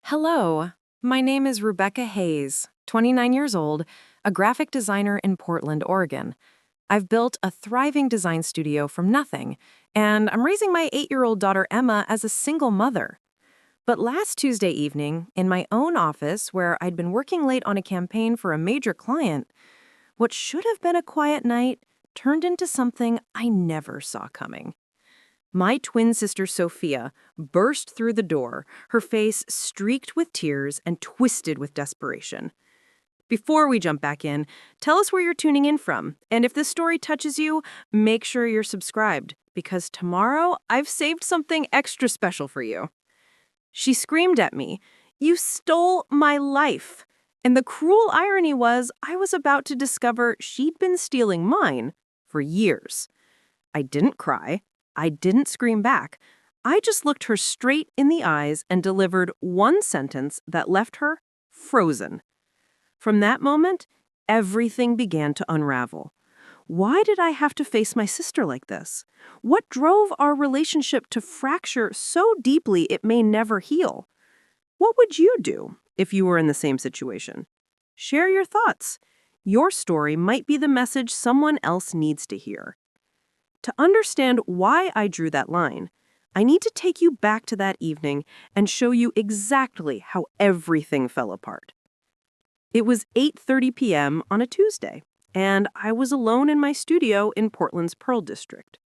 Hello, my name is Rebecca Hayes, 29 years old, a graphic designer in Portland, Oregon. I've built a thriving design studio from nothing, and I'm raising my 8-year-old daughter Emma as a single mother. But last Tuesday evening, in my own office where I'd been working late on a campaign for a major client, what should have been a quiet night turned into something I never saw coming. My twin sister Sophia burst through the door, her face streaked with tears and twisted with desperation. Before we jump back in, tell us where you're tuning in from, and if this story touches you, make sure you're subscribed, because tomorrow I've saved something extra special for you. She screamed at me, "You stole my life!" And the cruel irony was I was about to discover she'd been stealing mine for years. I didn't cry. I didn't scream back. I just looked her straight in the eyes and delivered one sentence that left her frozen. From that moment, everything began to unravel. Why did I have to face my sister like this? What drove our relationship to fracture so deeply it may never heal? What would you do if you were in the same situation? Share your thoughts. Your story might be the message someone else needs to hear. To understand why I drew that line, I need to take you back to that evening and show you exactly how everything fell apart. It was 8:30 p.m. on a Tuesday, and I was alone in my studio in Portland's Pearl District.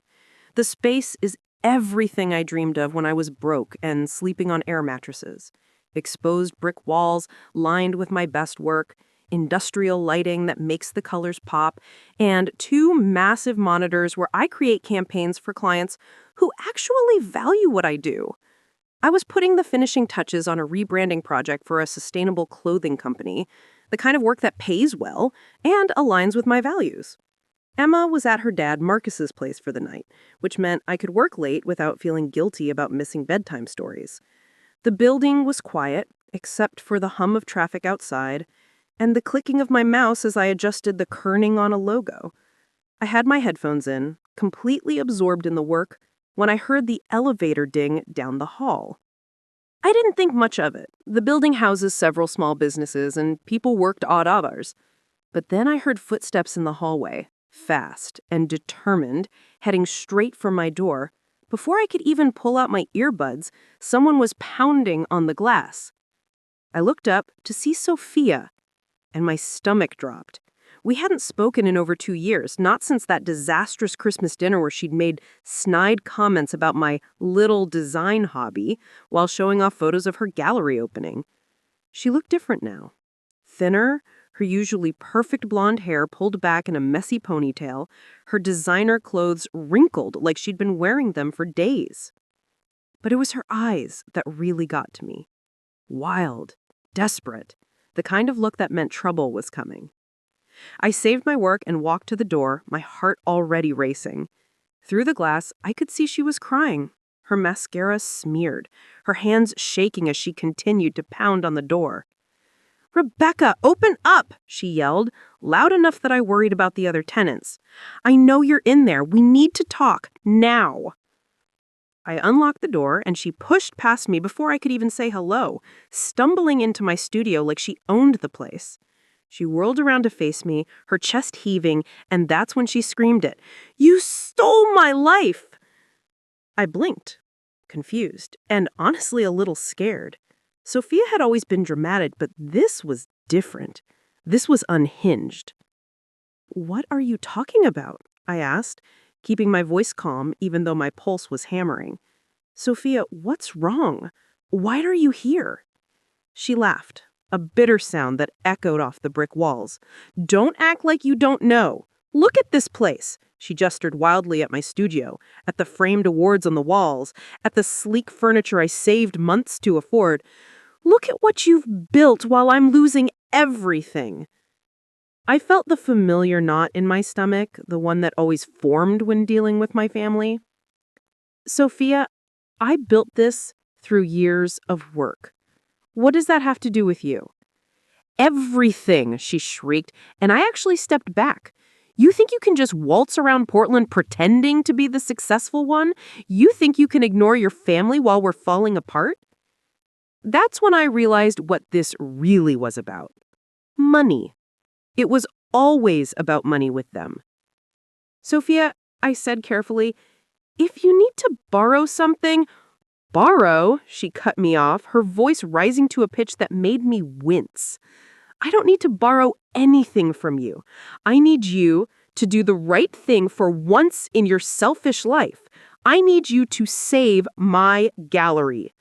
The space is everything I dreamed of when I was broke and sleeping on air mattresses. Exposed brick walls lined with my best work, industrial lighting that makes the colors pop, and two massive monitors where I create campaigns for clients who actually value what I do. I was putting the finishing touches on a rebranding project for a sustainable clothing company, the kind of work that pays well and aligns with my values. Emma was at her dad Marcus's place for the night, which meant I could work late without feeling guilty about missing bedtime stories. The building was quiet, except for the hum of traffic outside and the clicking of my mouse as I adjusted the kerning on a logo. I had my headphones in, completely absorbed in the work, when I heard the elevator ding down the hall. I didn't think much of it. The building houses several small businesses, and people worked odd hours. But then I heard footsteps in the hallway, fast and determined, heading straight for my door. Before I could even pull out my earbuds, someone was pounding on the glass. I looked up to see Sophia, and my stomach dropped. We hadn't spoken in over 2 years, not since that disastrous Christmas dinner where she'd made snide comments about my little design hobby while showing off photos of her gallery opening. She looked different now. Thinner, her usually perfect blonde hair pulled back in a messy ponytail, her designer clothes wrinkled like she'd been wearing them for days. But it was her eyes that really got to me. Wild, desperate, the kind of look that meant trouble was coming. I saved my work and walked to the door, my heart already racing. Through the glass, I could see she was crying, her mascara smeared, her hands shaking as she continued to pound on the door. "Rebecca, open up!" she yelled, loud enough that I worried about the other tenants. "I know you're in there. We need to talk, now." I unlocked the door, and she pushed past me before I could even say hello, stumbling into my studio like she owned the place. She whirled around to face me, her chest heaving, and that's when she screamed it. "You stole my life!" I blinked, confused, and honestly a little scared. Sophia had always been dramatic, but this was different. This was unhinged. "What are you talking about?" I asked, keeping my voice calm even though my pulse was hammering. "Sophia, what's wrong? Why are you here?" She laughed, a bitter sound that echoed off the brick walls. "Don't act like you don't know. Look at this place." She gestured wildly at my studio, at the framed awards on the walls, at the sleek furniture I saved months to afford. "Look at what you've built while I'm losing everything." I felt the familiar knot in my stomach, the one that always formed when dealing with my family. "Sophia, I built this through years of work. What does that have to do with you?" "Everything," she shrieked, and I actually stepped back. "You think you can just waltz around Portland pretending to be the successful one? You think you can ignore your family while we're falling apart?" That's when I realized what this really was about. Money. It was always about money with them. Sophia, I said carefully, if you need to borrow something, borrow, she cut me off, her voice rising to a pitch that made me wince. I don't need to borrow anything from you. I need you to do the right thing for once in your selfish life. I need you to save my gallery.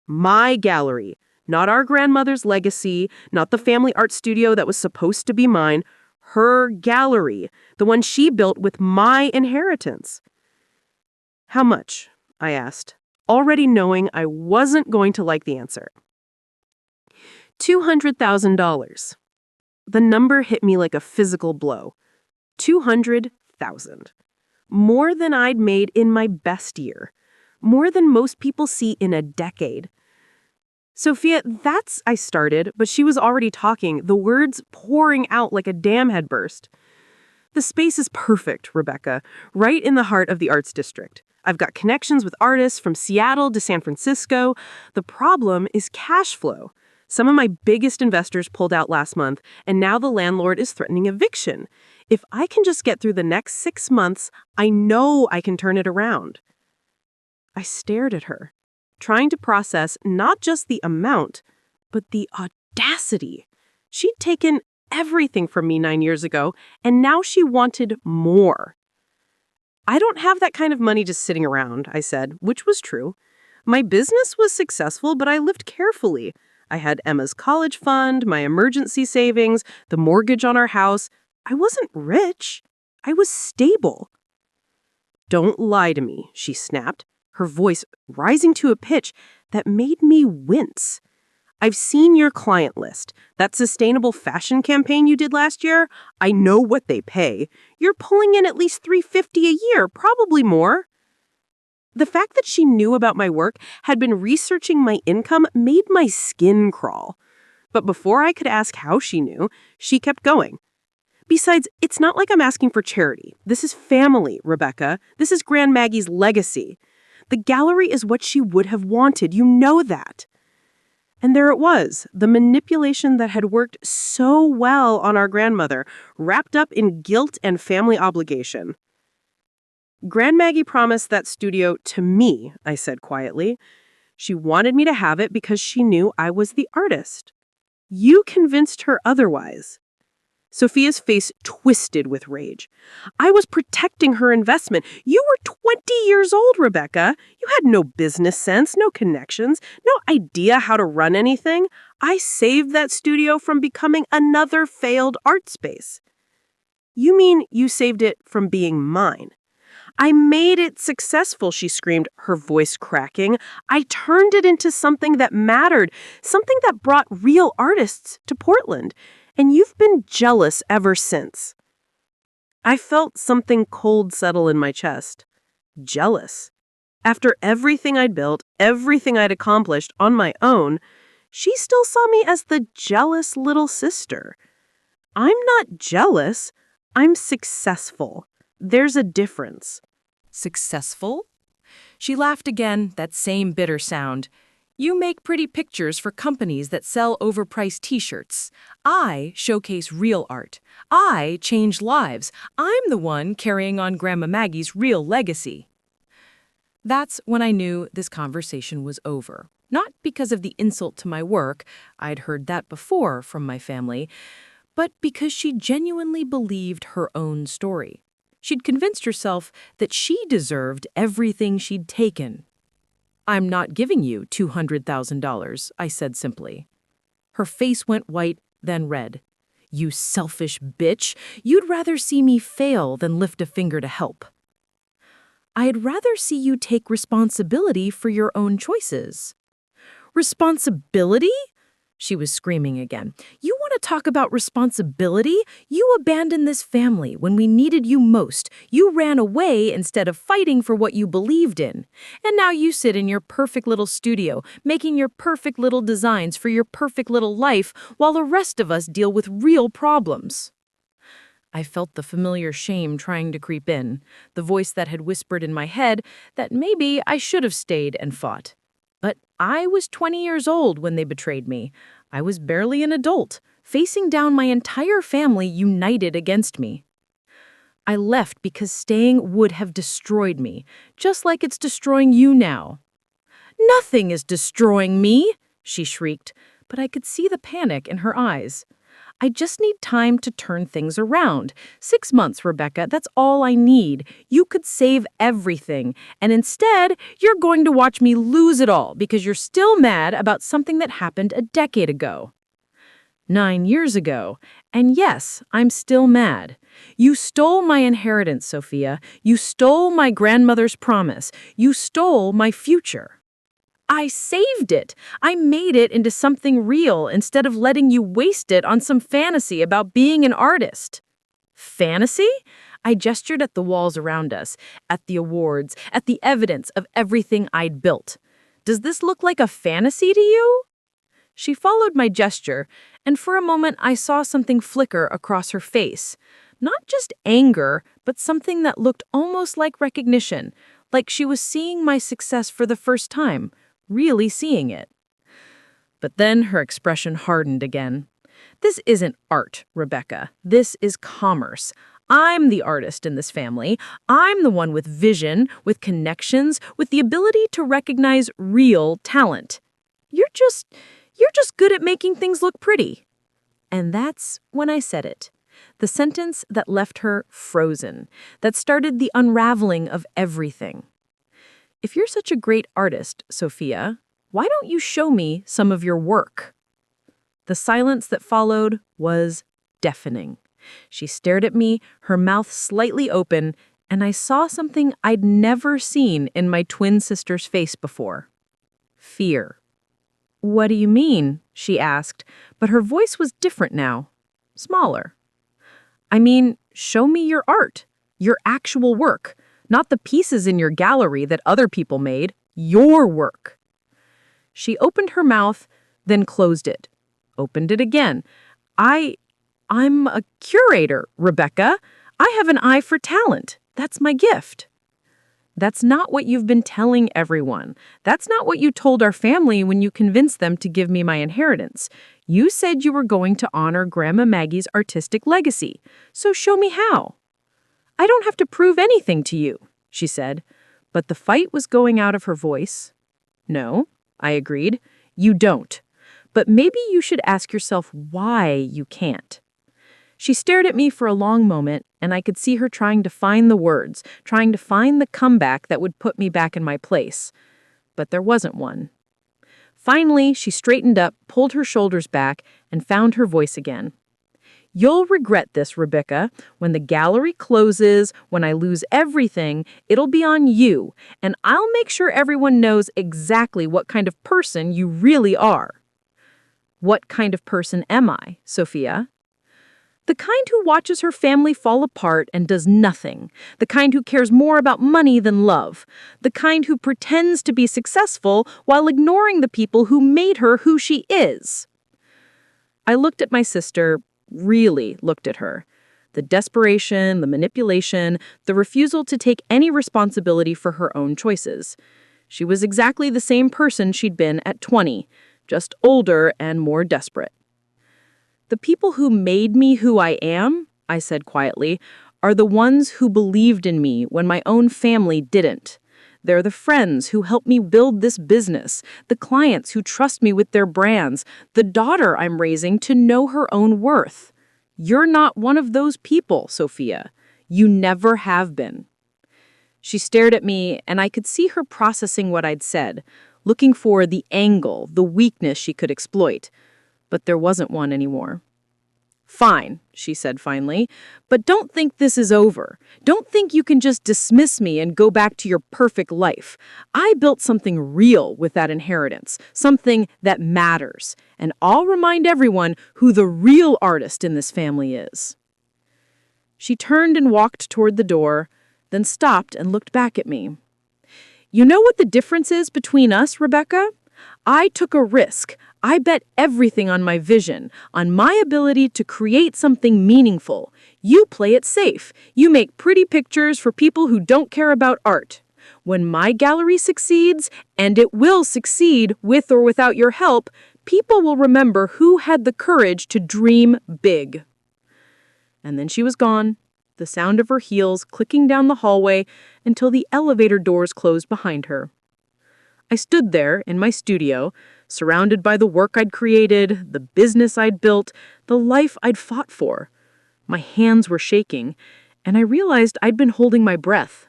My gallery. Not our grandmother's legacy, not the family art studio that was supposed to be mine. Her gallery, the one she built with my inheritance. How much? I asked, already knowing I wasn't going to like the answer. $200,000. The number hit me like a physical blow. 200,000. More than I'd made in my best year. More than most people see in a decade. Sophia, I started, but she was already talking, the words pouring out like a dam had burst. The space is perfect, Rebecca, right in the heart of the arts district. I've got connections with artists from Seattle to San Francisco. The problem is cash flow. Some of my biggest investors pulled out last month, and now the landlord is threatening eviction. If I can just get through the next 6 months, I know I can turn it around. I stared at her, trying to process not just the amount, but the audacity. She'd taken everything from me 9 years ago, and now she wanted more. I don't have that kind of money just sitting around, I said, which was true. My business was successful, but I lived carefully. I had Emma's college fund, my emergency savings, the mortgage on our house. I wasn't rich. I was stable. Don't lie to me, she snapped, her voice rising to a pitch that made me wince. I've seen your client list. That sustainable fashion campaign you did last year, I know what they pay. You're pulling in at least $350 a year, probably more. The fact that she knew about my work, had been researching my income, made my skin crawl. But before I could ask how she knew, she kept going. Besides, it's not like I'm asking for charity. This is family, Rebecca. This is Grand Maggie's legacy. The gallery is what she would have wanted. You know that. And there it was, the manipulation that had worked so well on our grandmother, wrapped up in guilt and family obligation. Grand Maggie promised that studio to me, I said quietly. She wanted me to have it because she knew I was the artist. You convinced her otherwise. Sophia's face twisted with rage. I was protecting her investment. You were 20 years old, Rebecca. You had no business sense, no connections, no idea how to run anything. I saved that studio from becoming another failed art space. You mean you saved it from being mine? I made it successful, she screamed, her voice cracking. I turned it into something that mattered, something that brought real artists to Portland. And you've been jealous ever since. I felt something cold settle in my chest. Jealous. After everything I'd built, everything I'd accomplished on my own, she still saw me as the jealous little sister. I'm not jealous. I'm successful. There's a difference. Successful? She laughed again, that same bitter sound. You make pretty pictures for companies that sell overpriced t-shirts. I showcase real art. I change lives. I'm the one carrying on Grandma Maggie's real legacy. That's when I knew this conversation was over. Not because of the insult to my work, I'd heard that before from my family, but because she genuinely believed her own story. She'd convinced herself that she deserved everything she'd taken. I'm not giving you $200,000, I said simply. Her face went white, then red. You selfish bitch. You'd rather see me fail than lift a finger to help. I'd rather see you take responsibility for your own choices. Responsibility? She was screaming again. You want to talk about responsibility? You abandoned this family when we needed you most. You ran away instead of fighting for what you believed in. And now you sit in your perfect little studio, making your perfect little designs for your perfect little life, while the rest of us deal with real problems. I felt the familiar shame trying to creep in, the voice that had whispered in my head that maybe I should have stayed and fought. But I was 20 years old when they betrayed me. I was barely an adult, facing down my entire family united against me. I left because staying would have destroyed me, just like it's destroying you now. Nothing is destroying me, she shrieked, but I could see the panic in her eyes. I just need time to turn things around. 6 months, Rebecca, that's all I need. You could save everything, and instead, you're going to watch me lose it all because you're still mad about something that happened a decade ago. 9 years ago, and yes, I'm still mad. You stole my inheritance, Sophia. You stole my grandmother's promise. You stole my future. I saved it. I made it into something real instead of letting you waste it on some fantasy about being an artist. Fantasy? I gestured at the walls around us, at the awards, at the evidence of everything I'd built. Does this look like a fantasy to you? She followed my gesture, and for a moment I saw something flicker across her face. Not just anger, but something that looked almost like recognition, like she was seeing my success for the first time. Really seeing it. But then her expression hardened again. This isn't art, Rebecca. This is commerce. I'm the artist in this family. I'm the one with vision, with connections, with the ability to recognize real talent. You're just good at making things look pretty. And that's when I said it. The sentence that left her frozen, that started the unraveling of everything. If you're such a great artist, Sophia, why don't you show me some of your work? The silence that followed was deafening. She stared at me, her mouth slightly open, and I saw something I'd never seen in my twin sister's face before. Fear. What do you mean? She asked, but her voice was different now, smaller. I mean, show me your art, your actual work. Not the pieces in your gallery that other people made, your work. She opened her mouth, then closed it. Opened it again. I'm a curator, Rebecca. I have an eye for talent. That's my gift. That's not what you've been telling everyone. That's not what you told our family when you convinced them to give me my inheritance. You said you were going to honor Grandma Maggie's artistic legacy. So show me how. I don't have to prove anything to you, she said, but the fight was going out of her voice. No, I agreed, you don't. But maybe you should ask yourself why you can't. She stared at me for a long moment, and I could see her trying to find the words, trying to find the comeback that would put me back in my place. But there wasn't one. Finally, she straightened up, pulled her shoulders back, and found her voice again. You'll regret this, Rebecca. When the gallery closes, when I lose everything, it'll be on you, and I'll make sure everyone knows exactly what kind of person you really are. What kind of person am I, Sophia? The kind who watches her family fall apart and does nothing. The kind who cares more about money than love. The kind who pretends to be successful while ignoring the people who made her who she is. I looked at my sister, really looked at her. The desperation, the manipulation, the refusal to take any responsibility for her own choices. She was exactly the same person she'd been at 20, just older and more desperate. The people who made me who I am, I said quietly, are the ones who believed in me when my own family didn't. They're the friends who helped me build this business, the clients who trust me with their brands, the daughter I'm raising to know her own worth. You're not one of those people, Sophia. You never have been. She stared at me, and I could see her processing what I'd said, looking for the angle, the weakness she could exploit. But there wasn't one anymore. Fine, she said finally, but don't think this is over. Don't think you can just dismiss me and go back to your perfect life. I built something real with that inheritance, something that matters, and I'll remind everyone who the real artist in this family is. She turned and walked toward the door, then stopped and looked back at me. You know what the difference is between us, Rebecca? I took a risk. I bet everything on my vision, on my ability to create something meaningful. You play it safe. You make pretty pictures for people who don't care about art. When my gallery succeeds, and it will succeed with or without your help, people will remember who had the courage to dream big." And then she was gone, the sound of her heels clicking down the hallway until the elevator doors closed behind her. I stood there in my studio, surrounded by the work I'd created, the business I'd built, the life I'd fought for. My hands were shaking, and I realized I'd been holding my breath.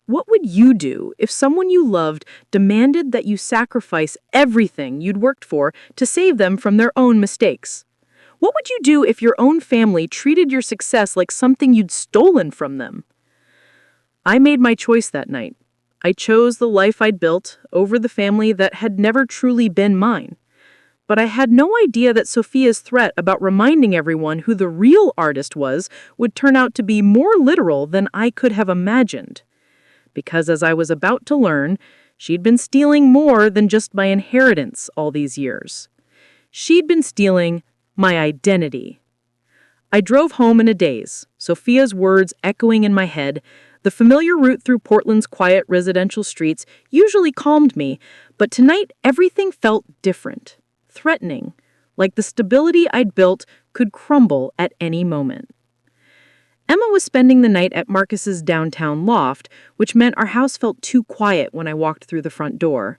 What would you do if someone you loved demanded that you sacrifice everything you'd worked for to save them from their own mistakes? What would you do if your own family treated your success like something you'd stolen from them? I made my choice that night. I chose the life I'd built over the family that had never truly been mine. But I had no idea that Sophia's threat about reminding everyone who the real artist was would turn out to be more literal than I could have imagined. Because as I was about to learn, she'd been stealing more than just my inheritance all these years. She'd been stealing my identity. I drove home in a daze, Sophia's words echoing in my head. The familiar route through Portland's quiet residential streets usually calmed me, but tonight everything felt different, threatening, like the stability I'd built could crumble at any moment. Emma was spending the night at Marcus's downtown loft, which meant our house felt too quiet when I walked through the front door.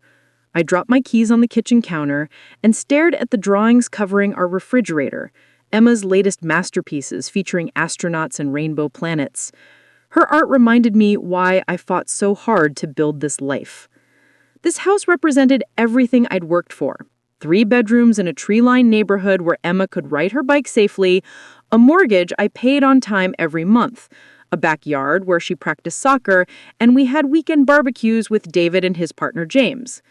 I dropped my keys on the kitchen counter and stared at the drawings covering our refrigerator, Emma's latest masterpieces featuring astronauts and rainbow planets. Her art reminded me why I fought so hard to build this life. This house represented everything I'd worked for. 3 bedrooms in a tree-lined neighborhood where Emma could ride her bike safely, a mortgage I paid on time every month, a backyard where she practiced soccer, and we had weekend barbecues with David and his partner James.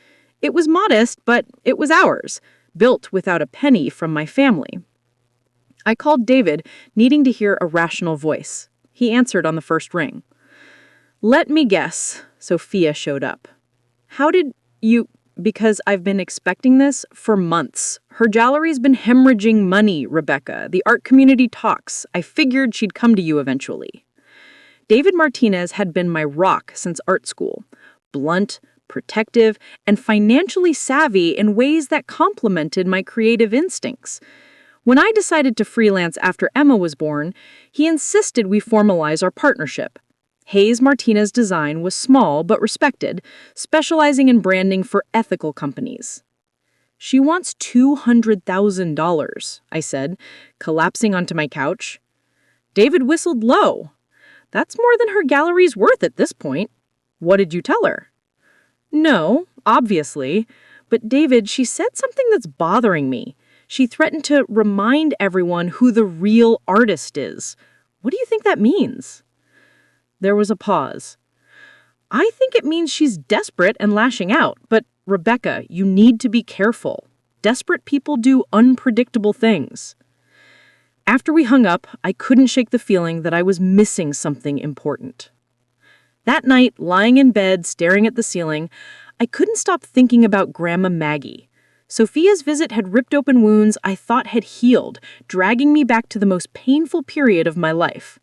It was modest, but it was ours, built without a penny from my family. I called David, needing to hear a rational voice. He answered on the first ring. "Let me guess." Sophia showed up. "How did you—" "Because I've been expecting this for months. Her gallery's been hemorrhaging money, Rebecca. The art community talks. I figured she'd come to you eventually." David Martinez had been my rock since art school. Blunt, protective, and financially savvy in ways that complemented my creative instincts. When I decided to freelance after Emma was born, he insisted we formalize our partnership. Hayes Martinez Design was small but respected, specializing in branding for ethical companies. "She wants $200,000, I said, collapsing onto my couch. David whistled low. "That's more than her gallery's worth at this point." "What did you tell her?" "No, obviously. But David, she said something that's bothering me. She threatened to remind everyone who the real artist is. What do you think that means?" There was a pause. "I think it means she's desperate and lashing out. But, Rebecca, you need to be careful. Desperate people do unpredictable things." After we hung up, I couldn't shake the feeling that I was missing something important. That night, lying in bed, staring at the ceiling, I couldn't stop thinking about Grandma Maggie. Sophia's visit had ripped open wounds I thought had healed, dragging me back to the most painful period of my life.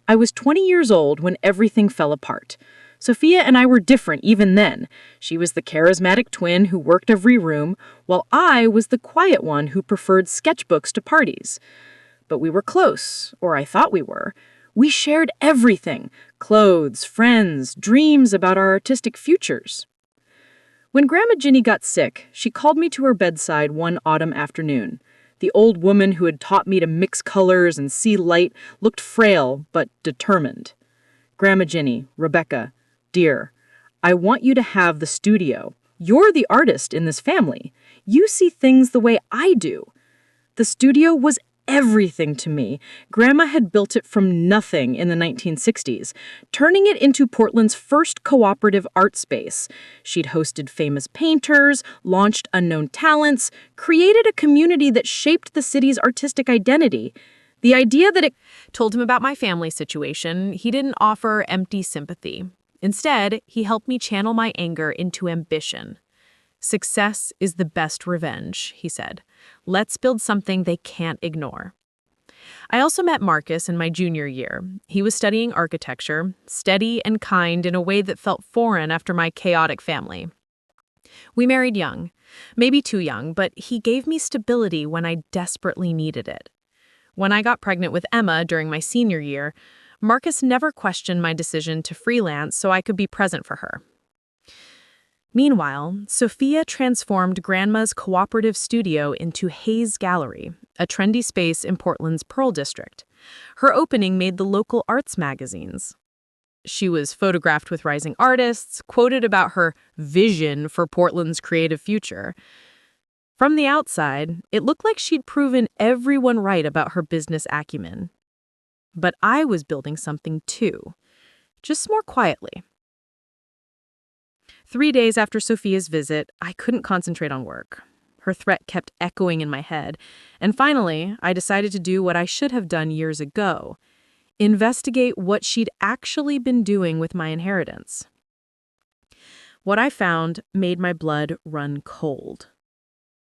I was 20 years old when everything fell apart. Sophia and I were different even then. She was the charismatic twin who worked every room, while I was the quiet one who preferred sketchbooks to parties. But we were close, or I thought we were. We shared everything: clothes, friends, dreams about our artistic futures. When Grandma Ginny got sick, she called me to her bedside one autumn afternoon. The old woman who had taught me to mix colors and see light looked frail but determined. "Grandma Ginny, Rebecca, dear, I want you to have the studio. You're the artist in this family. You see things the way I do." The studio was everything to me. Grandma had built it from nothing in the 1960s, turning it into Portland's first cooperative art space. She'd hosted famous painters, launched unknown talents, created a community that shaped the city's artistic identity. The idea that it Told him about my family situation, he didn't offer empty sympathy. Instead, he helped me channel my anger into ambition. "Success is the best revenge," he said. "Let's build something they can't ignore." I also met Marcus in my junior year. He was studying architecture, steady and kind in a way that felt foreign after my chaotic family. We married young, maybe too young, but he gave me stability when I desperately needed it. When I got pregnant with Emma during my senior year, Marcus never questioned my decision to freelance so I could be present for her. Meanwhile, Sophia transformed Grandma's cooperative studio into Hayes Gallery, a trendy space in Portland's Pearl District. Her opening made the local arts magazines. She was photographed with rising artists, quoted about her vision for Portland's creative future. From the outside, it looked like she'd proven everyone right about her business acumen. But I was building something too, just more quietly. 3 days after Sophia's visit, I couldn't concentrate on work. Her threat kept echoing in my head, and finally, I decided to do what I should have done years ago: investigate what she'd actually been doing with my inheritance. What I found made my blood run cold.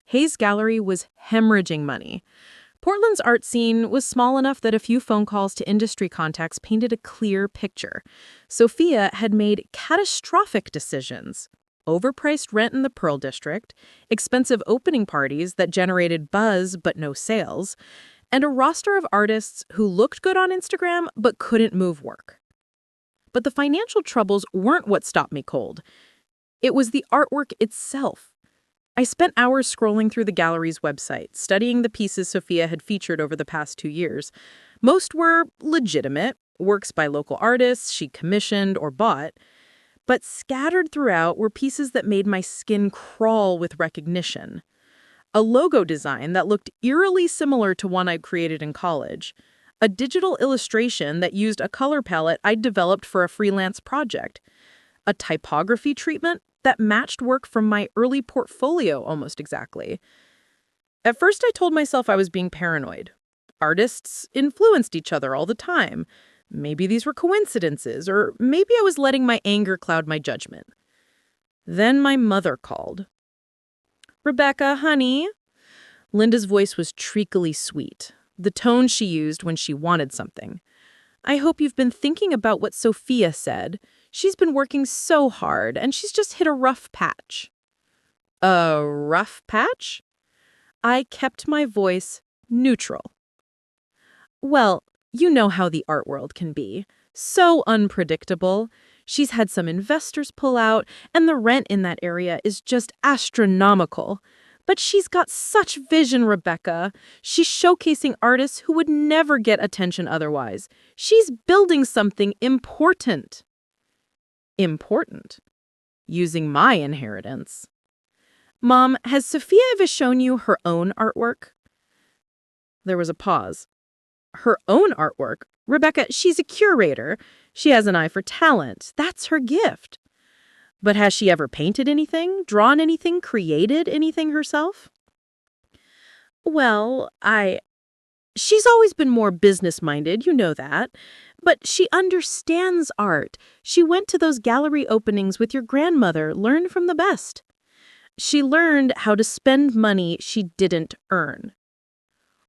Hayes Gallery was hemorrhaging money. Portland's art scene was small enough that a few phone calls to industry contacts painted a clear picture. Sophia had made catastrophic decisions: overpriced rent in the Pearl District, expensive opening parties that generated buzz but no sales, and a roster of artists who looked good on Instagram but couldn't move work. But the financial troubles weren't what stopped me cold. It was the artwork itself. I spent hours scrolling through the gallery's website, studying the pieces Sophia had featured over the past 2 years. Most were legitimate, works by local artists she commissioned or bought. But scattered throughout were pieces that made my skin crawl with recognition. A logo design that looked eerily similar to one I'd created in college. A digital illustration that used a color palette I'd developed for a freelance project. A typography treatment that matched work from my early portfolio almost exactly. At first, I told myself I was being paranoid. Artists influenced each other all the time. Maybe these were coincidences, or maybe I was letting my anger cloud my judgment. Then my mother called. "Rebecca, honey." Linda's voice was treacly sweet, the tone she used when she wanted something. "I hope you've been thinking about what Sophia said. She's been working so hard, and she's just hit a rough patch." "A rough patch?" I kept my voice neutral. "Well, you know how the art world can be. So unpredictable. She's had some investors pull out, and the rent in that area is just astronomical. But she's got such vision, Rebecca. She's showcasing artists who would never get attention otherwise. She's building something important." Important? Using my inheritance. "Mom, has Sophia ever shown you her own artwork?" There was a pause. "Her own artwork? Rebecca, she's a curator. She has an eye for talent. That's her gift. But has she ever painted anything, drawn anything, created anything herself?" "Well, She's always been more business-minded, you know that. But she understands art. She went to those gallery openings with your grandmother, learned from the best. She learned how to spend money she didn't earn."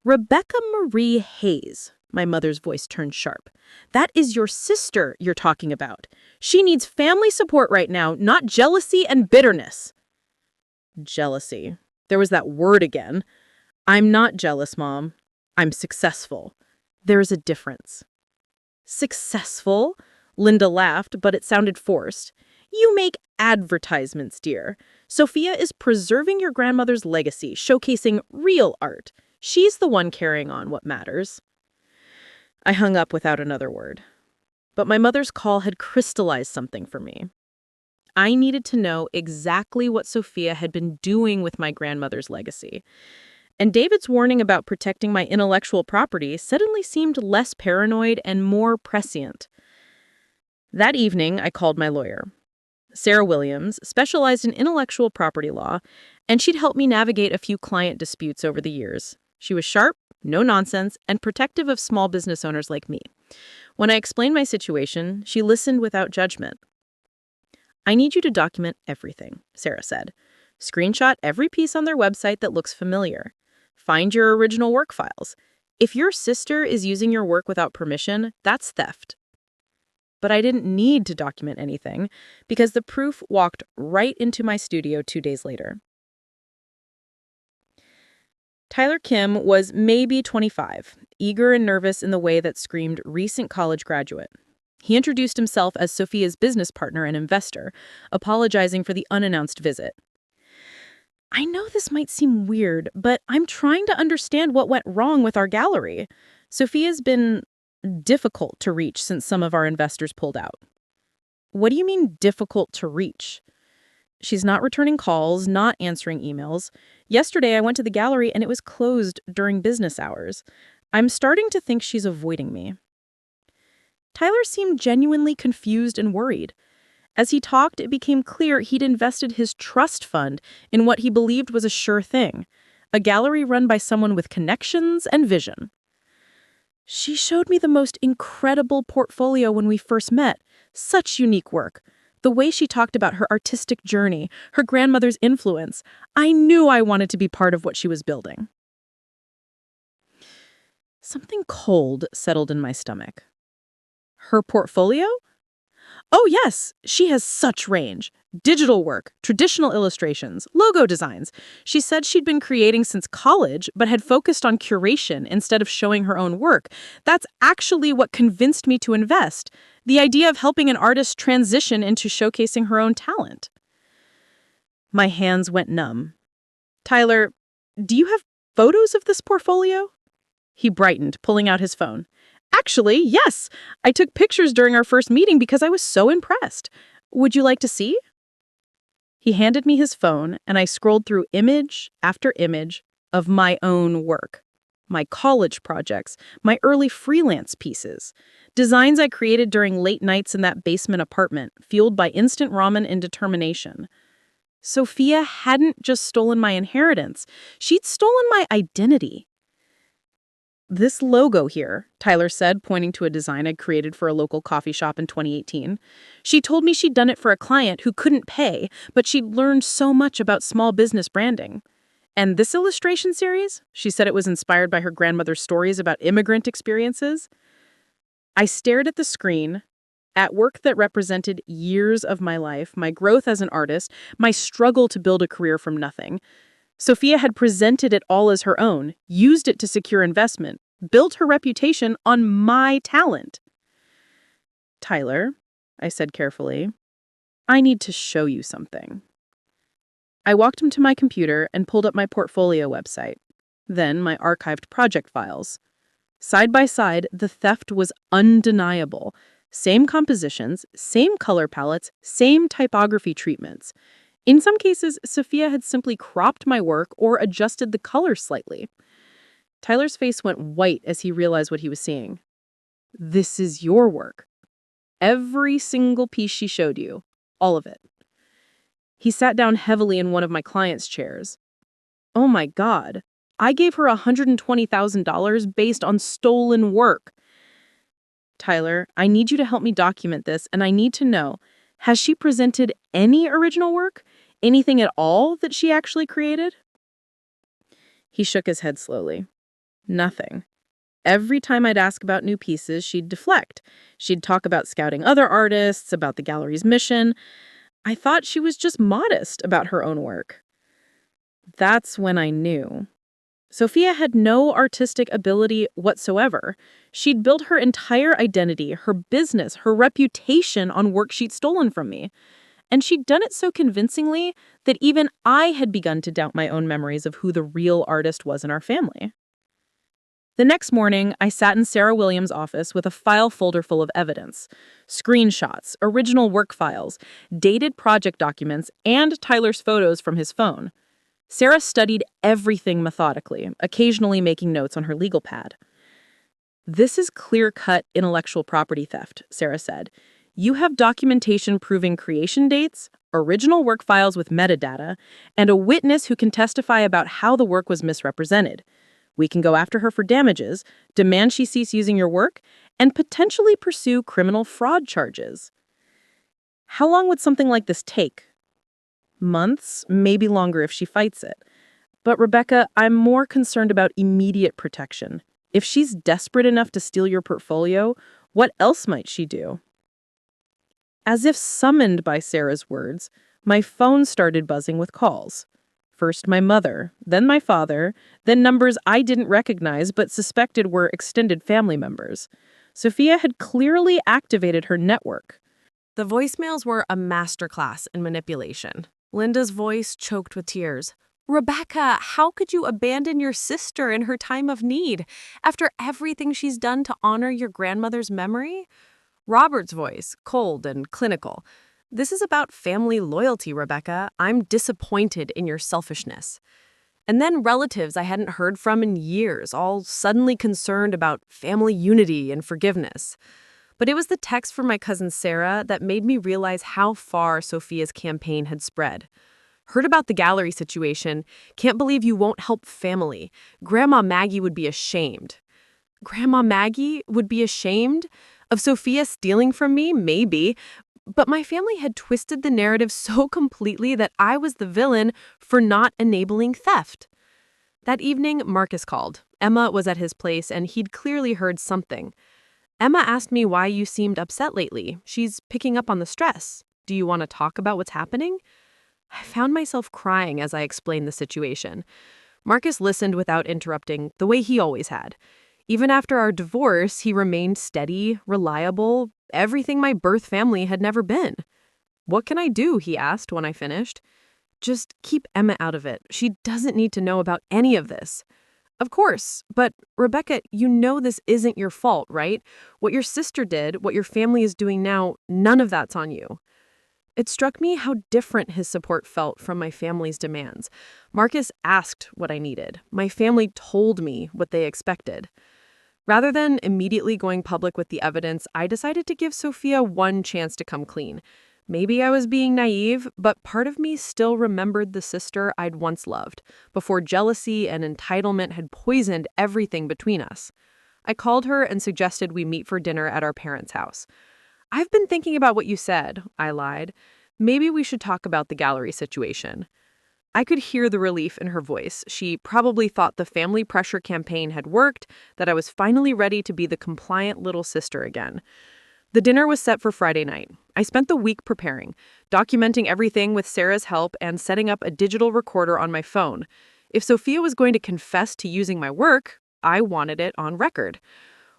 "Rebecca Marie Hayes," my mother's voice turned sharp. "That is your sister you're talking about. She needs family support right now, not jealousy and bitterness." Jealousy. There was that word again. "I'm not jealous, Mom. I'm successful. There's a difference." "Successful?" Linda laughed, but it sounded forced. "You make advertisements, dear. Sophia is preserving your grandmother's legacy, showcasing real art. She's the one carrying on what matters." I hung up without another word. But my mother's call had crystallized something for me. I needed to know exactly what Sophia had been doing with my grandmother's legacy. And David's warning about protecting my intellectual property suddenly seemed less paranoid and more prescient. That evening, I called my lawyer. Sarah Williams specialized in intellectual property law, and she'd helped me navigate a few client disputes over the years. She was sharp, no nonsense, and protective of small business owners like me. When I explained my situation, she listened without judgment. "I need you to document everything," Sarah said. "Screenshot every piece on their website that looks familiar. Find your original work files. If your sister is using your work without permission, that's theft. But I didn't need to document anything because the proof walked right into my studio 2 days later. Tyler Kim was maybe 25, eager and nervous in the way that screamed recent college graduate. He introduced himself as Sophia's business partner and investor, apologizing for the unannounced visit. I know this might seem weird, but I'm trying to understand what went wrong with our gallery. Sophia's been difficult to reach since some of our investors pulled out. What do you mean difficult to reach? She's not returning calls, not answering emails. Yesterday, I went to the gallery and it was closed during business hours. I'm starting to think she's avoiding me. Tyler seemed genuinely confused and worried. As he talked, it became clear he'd invested his trust fund in what he believed was a sure thing, a gallery run by someone with connections and vision. She showed me the most incredible portfolio when we first met. Such unique work. The way she talked about her artistic journey, her grandmother's influence, I knew I wanted to be part of what she was building. Something cold settled in my stomach. Her portfolio? Oh yes, she has such range. Digital work, traditional illustrations, logo designs. She said she'd been creating since college, but had focused on curation instead of showing her own work. That's actually what convinced me to invest. The idea of helping an artist transition into showcasing her own talent. My hands went numb. Tyler, do you have photos of this portfolio? He brightened, pulling out his phone. Actually, yes. I took pictures during our first meeting because I was so impressed. Would you like to see? He handed me his phone, and I scrolled through image after image of my own work. My college projects, my early freelance pieces, designs I created during late nights in that basement apartment, fueled by instant ramen and determination. Sophia hadn't just stolen my inheritance. She'd stolen my identity. This logo here, Tyler said, pointing to a design I'd created for a local coffee shop in 2018. She told me she'd done it for a client who couldn't pay, but she'd learned so much about small business branding. And this illustration series? She said it was inspired by her grandmother's stories about immigrant experiences. I stared at the screen, at work that represented years of my life, my growth as an artist, my struggle to build a career from nothing. Sophia had presented it all as her own, used it to secure investment, built her reputation on my talent. Tyler, I said carefully, I need to show you something. I walked him to my computer and pulled up my portfolio website, then my archived project files. Side by side, the theft was undeniable. Same compositions, same color palettes, same typography treatments. In some cases, Sophia had simply cropped my work or adjusted the color slightly. Tyler's face went white as he realized what he was seeing. This is your work. Every single piece she showed you. All of it. He sat down heavily in one of my client's chairs. Oh my God. I gave her $120,000 based on stolen work. Tyler, I need you to help me document this, and I need to know, has she presented any original work? Anything at all that she actually created? He shook his head slowly. Nothing. Every time I'd ask about new pieces, she'd deflect. She'd talk about scouting other artists, about the gallery's mission. I thought she was just modest about her own work. That's when I knew. Sophia had no artistic ability whatsoever. She'd built her entire identity, her business, her reputation on work she'd stolen from me. And she'd done it so convincingly that even I had begun to doubt my own memories of who the real artist was in our family. The next morning, I sat in Sarah Williams' office with a file folder full of evidence. Screenshots, original work files, dated project documents, and Tyler's photos from his phone. Sarah studied everything methodically, occasionally making notes on her legal pad. This is clear-cut intellectual property theft, Sarah said. You have documentation proving creation dates, original work files with metadata, and a witness who can testify about how the work was misrepresented. We can go after her for damages, demand she cease using your work, and potentially pursue criminal fraud charges. How long would something like this take? Months, maybe longer if she fights it. But Rebecca, I'm more concerned about immediate protection. If she's desperate enough to steal your portfolio, what else might she do? As if summoned by Sarah's words, my phone started buzzing with calls. First my mother, then my father, then numbers I didn't recognize but suspected were extended family members. Sophia had clearly activated her network. The voicemails were a masterclass in manipulation. Linda's voice choked with tears. Rebecca, how could you abandon your sister in her time of need after everything she's done to honor your grandmother's memory? Robert's voice, cold and clinical. This is about family loyalty, Rebecca. I'm disappointed in your selfishness. And then relatives I hadn't heard from in years, all suddenly concerned about family unity and forgiveness. But it was the text from my cousin Sarah that made me realize how far Sophia's campaign had spread. Heard about the gallery situation. Can't believe you won't help family. Grandma Maggie would be ashamed. Grandma Maggie would be ashamed? Of Sophia stealing from me? Maybe. But my family had twisted the narrative so completely that I was the villain for not enabling theft. That evening, Marcus called. Emma was at his place, and he'd clearly heard something. Emma asked me why you seemed upset lately. She's picking up on the stress. Do you want to talk about what's happening? I found myself crying as I explained the situation. Marcus listened without interrupting, the way he always had. Even after our divorce, he remained steady, reliable, everything my birth family had never been. What can I do, he asked when I finished. Just keep Emma out of it. She doesn't need to know about any of this. Of course, but Rebecca, you know this isn't your fault, right? What your sister did, what your family is doing now, none of that's on you. It struck me how different his support felt from my family's demands. Marcus asked what I needed. My family told me what they expected. Rather than immediately going public with the evidence, I decided to give Sophia one chance to come clean. Maybe I was being naive, but part of me still remembered the sister I'd once loved, before jealousy and entitlement had poisoned everything between us. I called her and suggested we meet for dinner at our parents' house. I've been thinking about what you said, I lied. Maybe we should talk about the gallery situation. I could hear the relief in her voice. She probably thought the family pressure campaign had worked, that I was finally ready to be the compliant little sister again. The dinner was set for Friday night. I spent the week preparing, documenting everything with Sarah's help and setting up a digital recorder on my phone. If Sophia was going to confess to using my work, I wanted it on record.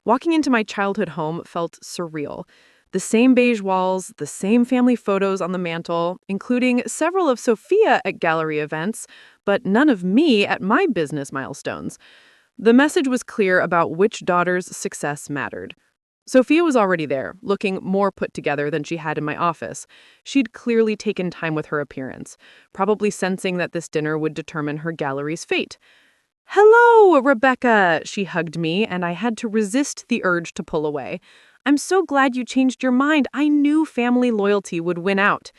Walking into my childhood home felt surreal. The same beige walls, the same family photos on the mantle, including several of Sophia at gallery events, but none of me at my business milestones. The message was clear about which daughter's success mattered. Sophia was already there, looking more put together than she had in my office. She'd clearly taken time with her appearance, probably sensing that this dinner would determine her gallery's fate. "Hello, Rebecca!" She hugged me, and I had to resist the urge to pull away. "I'm so glad you changed your mind. I knew family loyalty would win out."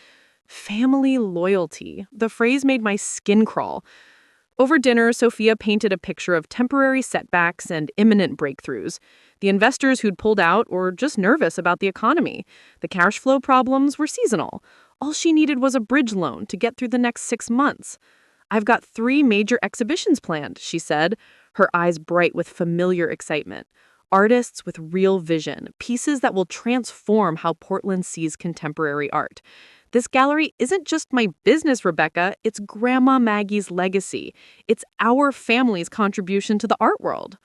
Family loyalty. The phrase made my skin crawl. Over dinner, Sophia painted a picture of temporary setbacks and imminent breakthroughs. The investors who'd pulled out were just nervous about the economy. The cash flow problems were seasonal. All she needed was a bridge loan to get through the next 6 months. "I've got 3 major exhibitions planned," she said, her eyes bright with familiar excitement. Artists with real vision, pieces that will transform how Portland sees contemporary art. This gallery isn't just my business, Rebecca. It's Grandma Maggie's legacy. It's our family's contribution to the art world.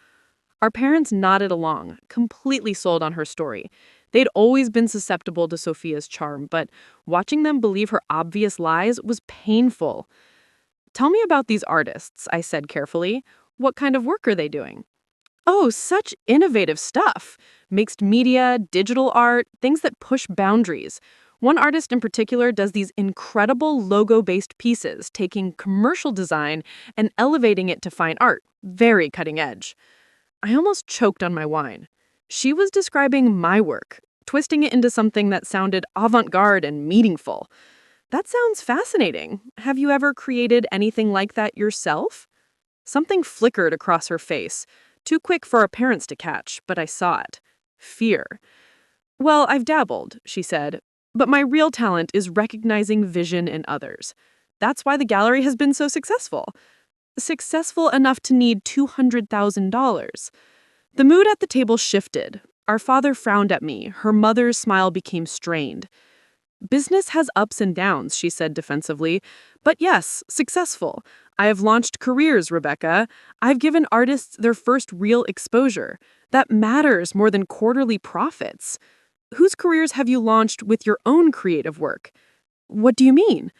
Our parents nodded along, completely sold on her story. They'd always been susceptible to Sophia's charm, but watching them believe her obvious lies was painful. "Tell me about these artists," I said carefully. "What kind of work are they doing?" "Oh, such innovative stuff. Mixed media, digital art, things that push boundaries. One artist in particular does these incredible logo-based pieces, taking commercial design and elevating it to fine art. Very cutting edge." I almost choked on my wine. She was describing my work, twisting it into something that sounded avant-garde and meaningful. That sounds fascinating. Have you ever created anything like that yourself? Something flickered across her face. Too quick for our parents to catch, but I saw it. Fear. "Well, I've dabbled," she said, "but my real talent is recognizing vision in others. That's why the gallery has been so successful. Successful enough to need $200,000. The mood at the table shifted. Our father frowned at me. Her mother's smile became strained. Business has ups and downs, she said defensively. But yes, successful. I have launched careers, Rebecca. I've given artists their first real exposure. That matters more than quarterly profits. Whose careers have you launched with your own creative work? What do you mean?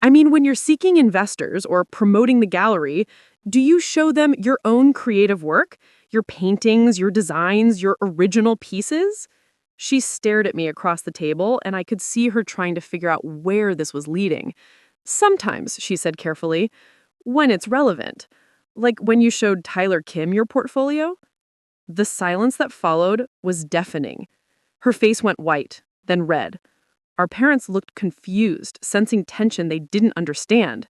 I mean, when you're seeking investors or promoting the gallery, do you show them your own creative work? Your paintings, your designs, your original pieces? She stared at me across the table, and I could see her trying to figure out where this was leading. Sometimes, she said carefully, when it's relevant. Like when you showed Tyler Kim your portfolio? The silence that followed was deafening. Her face went white, then red. Our parents looked confused, sensing tension they didn't understand.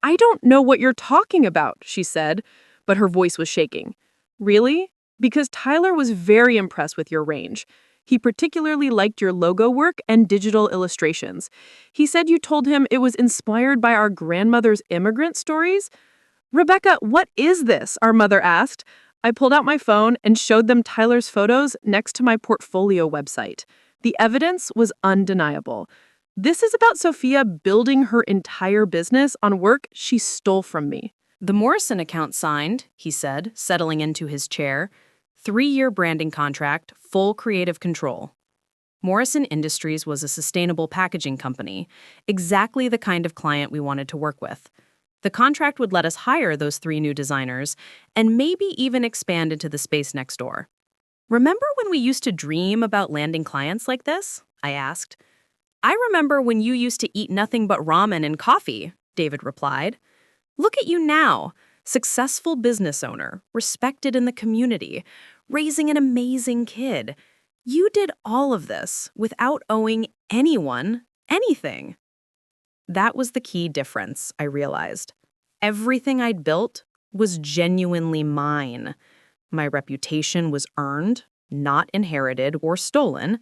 I don't know what you're talking about, she said, but her voice was shaking. Really? Because Tyler was very impressed with your range. He particularly liked your logo work and digital illustrations. He said you told him it was inspired by our grandmother's immigrant stories. Rebecca, what is this? Our mother asked. I pulled out my phone and showed them Tyler's photos next to my portfolio website. The evidence was undeniable. This is about Sophia building her entire business on work she stole from me. The Morrison account signed, he said, settling into his chair. 3-year branding contract, full creative control. Morrison Industries was a sustainable packaging company, exactly the kind of client we wanted to work with. The contract would let us hire those 3 new designers and maybe even expand into the space next door. Remember when we used to dream about landing clients like this? I asked. I remember when you used to eat nothing but ramen and coffee, David replied. Look at you now, successful business owner, respected in the community, raising an amazing kid. You did all of this without owing anyone anything. That was the key difference, I realized. Everything I'd built was genuinely mine. My reputation was earned, not inherited or stolen.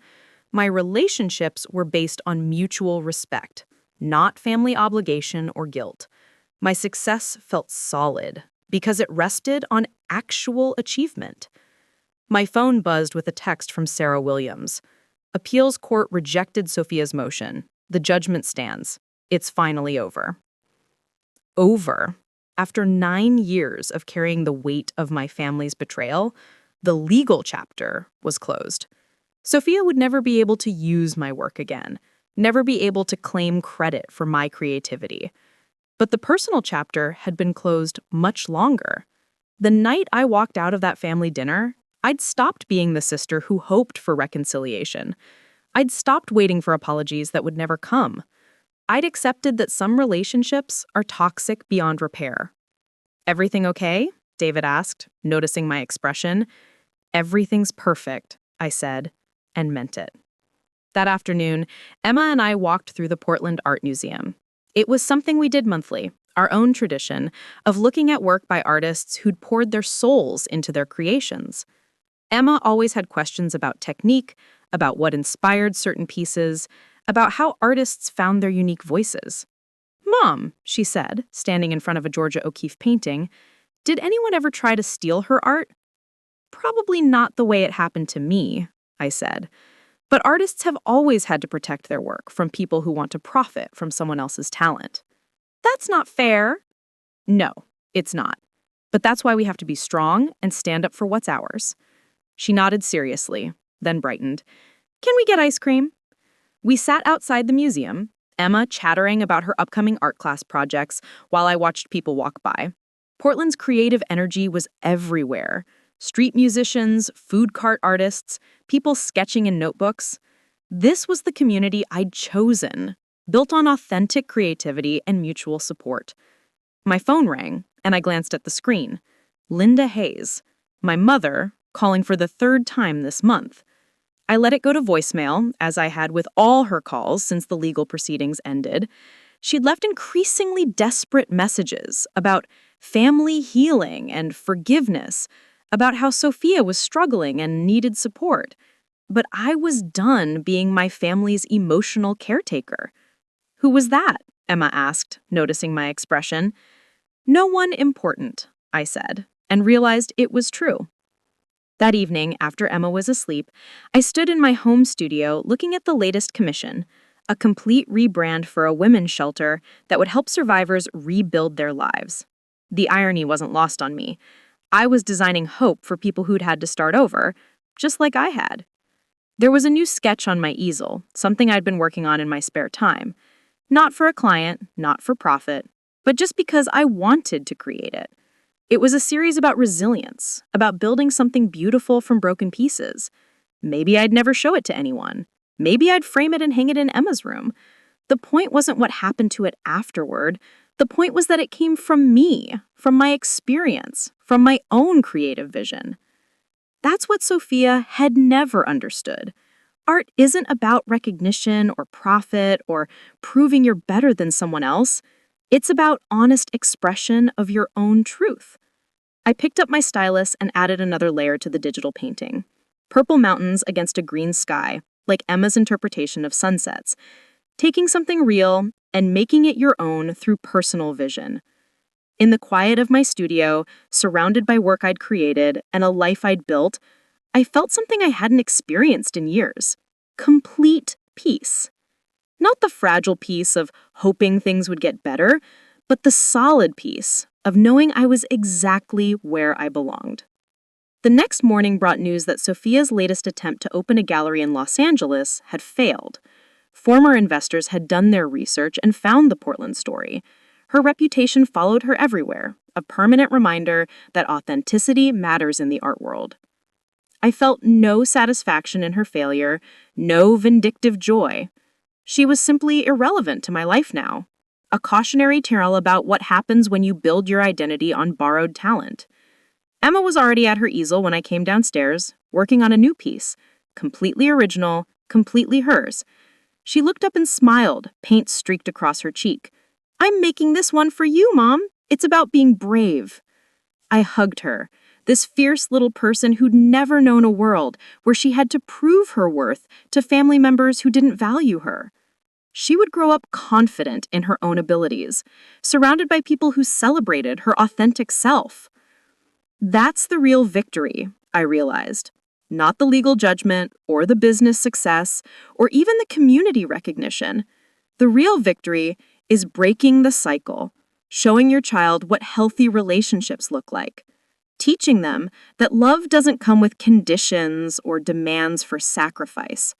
My relationships were based on mutual respect, not family obligation or guilt. My success felt solid because it rested on actual achievement. My phone buzzed with a text from Sarah Williams. Appeals court rejected Sophia's motion. The judgment stands. It's finally over. Over. After 9 years of carrying the weight of my family's betrayal, the legal chapter was closed. Sophia would never be able to use my work again, never be able to claim credit for my creativity. But the personal chapter had been closed much longer. The night I walked out of that family dinner, I'd stopped being the sister who hoped for reconciliation. I'd stopped waiting for apologies that would never come. I'd accepted that some relationships are toxic beyond repair. Everything okay? David asked, noticing my expression. Everything's perfect, I said, and meant it. That afternoon, Emma and I walked through the Portland Art Museum. It was something we did monthly, our own tradition of looking at work by artists who'd poured their souls into their creations. Emma always had questions about technique, about what inspired certain pieces, about how artists found their unique voices. Mom, she said, standing in front of a Georgia O'Keeffe painting, did anyone ever try to steal her art? Probably not the way it happened to me, I said. But artists have always had to protect their work from people who want to profit from someone else's talent. That's not fair. No, it's not. But that's why we have to be strong and stand up for what's ours. She nodded seriously, then brightened. Can we get ice cream? We sat outside the museum, Emma chattering about her upcoming art class projects while I watched people walk by. Portland's creative energy was everywhere. Street musicians, food cart artists, people sketching in notebooks. This was the community I'd chosen, built on authentic creativity and mutual support. My phone rang, and I glanced at the screen. Linda Hayes, my mother, calling for the 3rd time this month. I let it go to voicemail, as I had with all her calls since the legal proceedings ended. She'd left increasingly desperate messages about family healing and forgiveness, about how Sophia was struggling and needed support. But I was done being my family's emotional caretaker. Who was that? Emma asked, noticing my expression. No one important, I said, and realized it was true. That evening, after Emma was asleep, I stood in my home studio looking at the latest commission, a complete rebrand for a women's shelter that would help survivors rebuild their lives. The irony wasn't lost on me. I was designing hope for people who'd had to start over, just like I had. There was a new sketch on my easel, something I'd been working on in my spare time. Not for a client, not for profit, but just because I wanted to create it. It was a series about resilience, about building something beautiful from broken pieces. Maybe I'd never show it to anyone. Maybe I'd frame it and hang it in Emma's room. The point wasn't what happened to it afterward. The point was that it came from me, from my experience, from my own creative vision. That's what Sophia had never understood. Art isn't about recognition or profit or proving you're better than someone else. It's about honest expression of your own truth. I picked up my stylus and added another layer to the digital painting. Purple mountains against a green sky, like Emma's interpretation of sunsets. Taking something real and making it your own through personal vision. In the quiet of my studio, surrounded by work I'd created and a life I'd built, I felt something I hadn't experienced in years. Complete peace. Not the fragile peace of hoping things would get better, but the solid peace of knowing I was exactly where I belonged. The next morning brought news that Sophia's latest attempt to open a gallery in Los Angeles had failed. Former investors had done their research and found the Portland story. Her reputation followed her everywhere, a permanent reminder that authenticity matters in the art world. I felt no satisfaction in her failure, no vindictive joy. She was simply irrelevant to my life now. A cautionary tale about what happens when you build your identity on borrowed talent. Emma was already at her easel when I came downstairs, working on a new piece, completely original, completely hers. She looked up and smiled, paint streaked across her cheek. "I'm making this one for you, Mom. It's about being brave." I hugged her, this fierce little person who'd never known a world where she had to prove her worth to family members who didn't value her. She would grow up confident in her own abilities, surrounded by people who celebrated her authentic self. That's the real victory, I realized. Not the legal judgment, or the business success, or even the community recognition. The real victory is breaking the cycle, showing your child what healthy relationships look like, teaching them that love doesn't come with conditions or demands for sacrifice.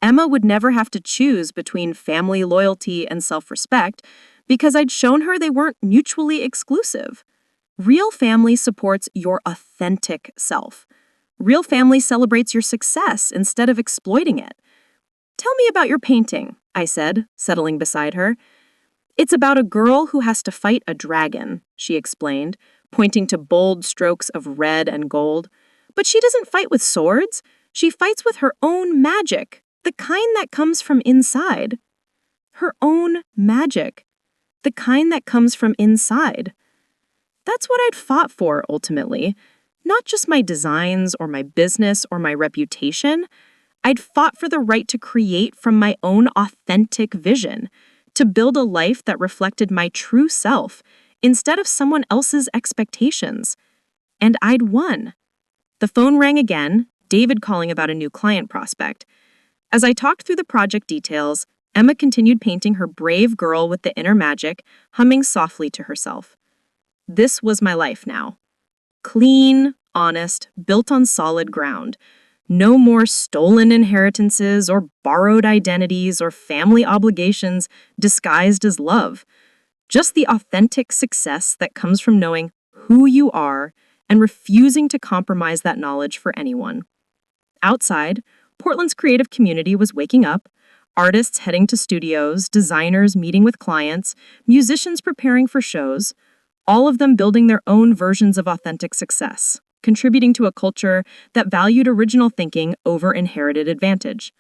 Emma would never have to choose between family loyalty and self-respect because I'd shown her they weren't mutually exclusive. Real family supports your authentic self. Real family celebrates your success instead of exploiting it. "Tell me about your painting," I said, settling beside her. "It's about a girl who has to fight a dragon," she explained, pointing to bold strokes of red and gold. "But she doesn't fight with swords. She fights with her own magic, the kind that comes from inside." Her own magic, the kind that comes from inside. That's what I'd fought for, ultimately. Not just my designs or my business or my reputation. I'd fought for the right to create from my own authentic vision, to build a life that reflected my true self instead of someone else's expectations. And I'd won. The phone rang again, David calling about a new client prospect. As I talked through the project details, Emma continued painting her brave girl with the inner magic, humming softly to herself. This was my life now. Clean, honest, built on solid ground. No more stolen inheritances or borrowed identities or family obligations disguised as love. Just the authentic success that comes from knowing who you are and refusing to compromise that knowledge for anyone. Outside, Portland's creative community was waking up, artists heading to studios, designers meeting with clients, musicians preparing for shows, all of them building their own versions of authentic success, contributing to a culture that valued original thinking over inherited advantage.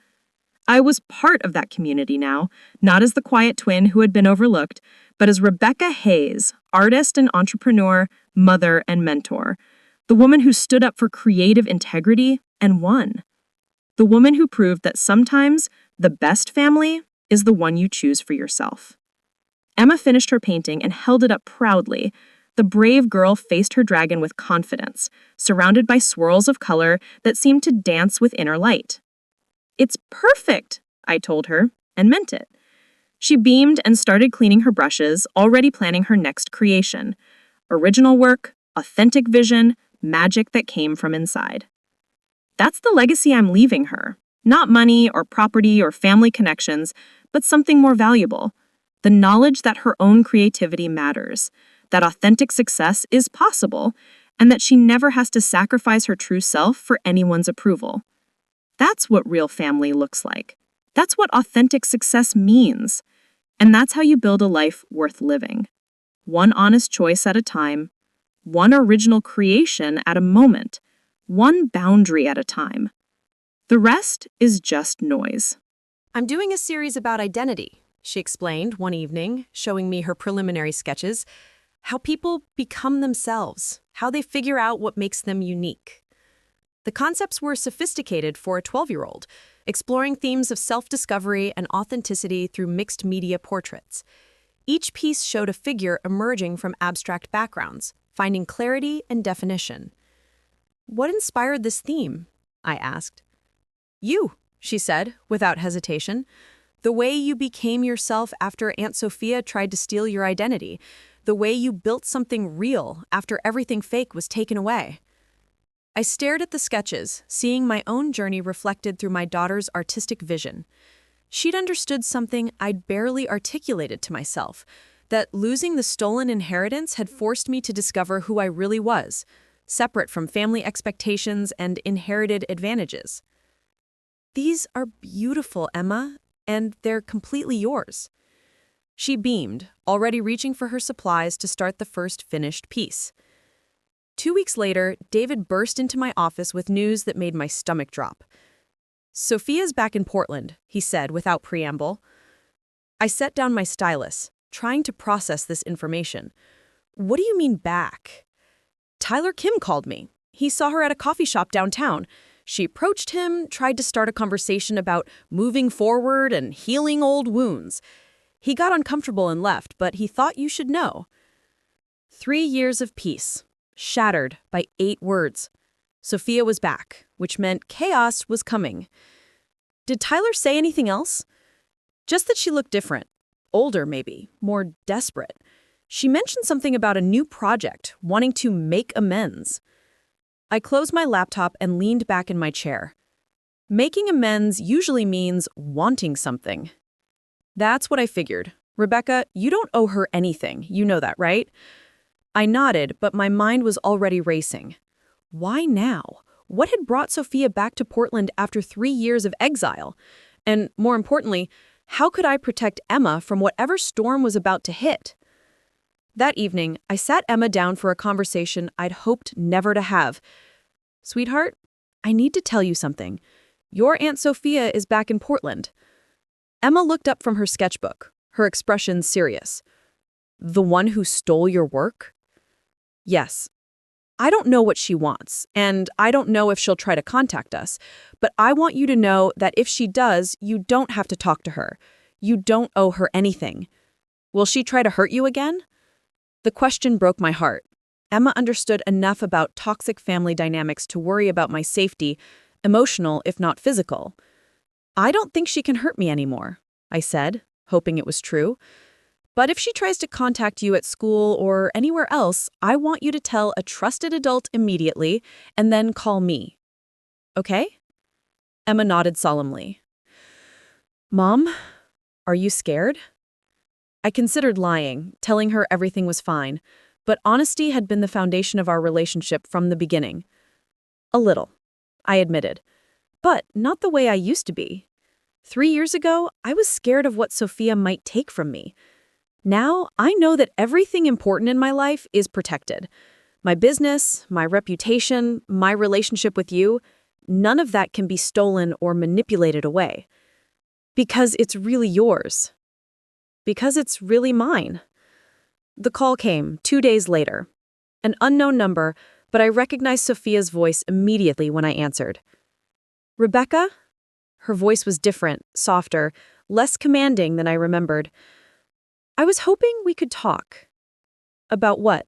I was part of that community now, not as the quiet twin who had been overlooked, but as Rebecca Hayes, artist and entrepreneur, mother and mentor, the woman who stood up for creative integrity and won. The woman who proved that sometimes the best family is the one you choose for yourself. Emma finished her painting and held it up proudly, The brave girl faced her dragon with confidence, surrounded by swirls of color that seemed to dance with inner light. "It's perfect," I told her, and meant it. She beamed and started cleaning her brushes, already planning her next creation. Original work, authentic vision, magic that came from inside. That's the legacy I'm leaving her. Not money or property or family connections, but something more valuable. The knowledge that her own creativity matters, that authentic success is possible, and that she never has to sacrifice her true self for anyone's approval. That's what real family looks like. That's what authentic success means. And that's how you build a life worth living. One honest choice at a time, one original creation at a moment, one boundary at a time. The rest is just noise. I'm doing a series about identity, she explained one evening, showing me her preliminary sketches. How people become themselves, how they figure out what makes them unique. The concepts were sophisticated for a 12-year-old, exploring themes of self-discovery and authenticity through mixed media portraits. Each piece showed a figure emerging from abstract backgrounds, finding clarity and definition. "What inspired this theme?" I asked. "You," she said, without hesitation. "The way you became yourself after Aunt Sophia tried to steal your identity. The way you built something real after everything fake was taken away." I stared at the sketches, seeing my own journey reflected through my daughter's artistic vision. She'd understood something I'd barely articulated to myself, that losing the stolen inheritance had forced me to discover who I really was, separate from family expectations and inherited advantages. "These are beautiful, Emma, and they're completely yours." She beamed, already reaching for her supplies to start the first finished piece. 2 weeks later, David burst into my office with news that made my stomach drop. "Sophia's back in Portland," he said without preamble. I set down my stylus, trying to process this information. "What do you mean back?" "Tyler Kim called me. He saw her at a coffee shop downtown. She approached him, tried to start a conversation about moving forward and healing old wounds. He got uncomfortable and left, but he thought you should know." 3 years of peace, shattered by 8 words. Sophia was back, which meant chaos was coming. Did Tyler say anything else? Just that she looked different. Older, maybe. More desperate. She mentioned something about a new project, wanting to make amends. I closed my laptop and leaned back in my chair. Making amends usually means wanting something. That's what I figured. "Rebecca, you don't owe her anything. You know that, right?" I nodded, but my mind was already racing. Why now? What had brought Sophia back to Portland after 3 years of exile? And more importantly, how could I protect Emma from whatever storm was about to hit? That evening, I sat Emma down for a conversation I'd hoped never to have. "Sweetheart, I need to tell you something. Your Aunt Sophia is back in Portland." Emma looked up from her sketchbook, her expression serious. "The one who stole your work?" "Yes. I don't know what she wants, and I don't know if she'll try to contact us, but I want you to know that if she does, you don't have to talk to her. You don't owe her anything. Will she try to hurt you again?" The question broke my heart. Emma understood enough about toxic family dynamics to worry about my safety, emotional if not physical. "I don't think she can hurt me anymore," I said, hoping it was true. "But if she tries to contact you at school or anywhere else, I want you to tell a trusted adult immediately and then call me. Okay?" Emma nodded solemnly. "Mom, are you scared?" I considered lying, telling her everything was fine, but honesty had been the foundation of our relationship from the beginning. "A little," I admitted, "but not the way I used to be. 3 years ago, I was scared of what Sophia might take from me. Now, I know that everything important in my life is protected. My business, my reputation, my relationship with you, none of that can be stolen or manipulated away. Because it's really yours. Because it's really mine." The call came 2 days later. An unknown number, but I recognized Sophia's voice immediately when I answered. "Rebecca?" Her voice was different, softer, less commanding than I remembered. "I was hoping we could talk." "About what?"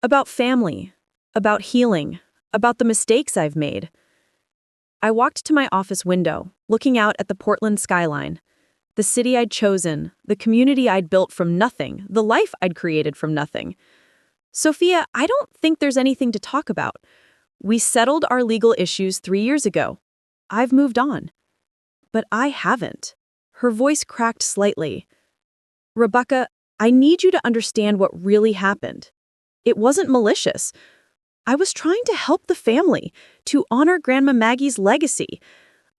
About family, about healing, about the mistakes I've made. I walked to my office window, looking out at the Portland skyline. The city I'd chosen, the community I'd built from nothing, the life I'd created from nothing. Sophia, I don't think there's anything to talk about. We settled our legal issues 3 years ago. I've moved on. But I haven't. Her voice cracked slightly. Rebecca, I need you to understand what really happened. It wasn't malicious. I was trying to help the family, to honor Grandma Maggie's legacy.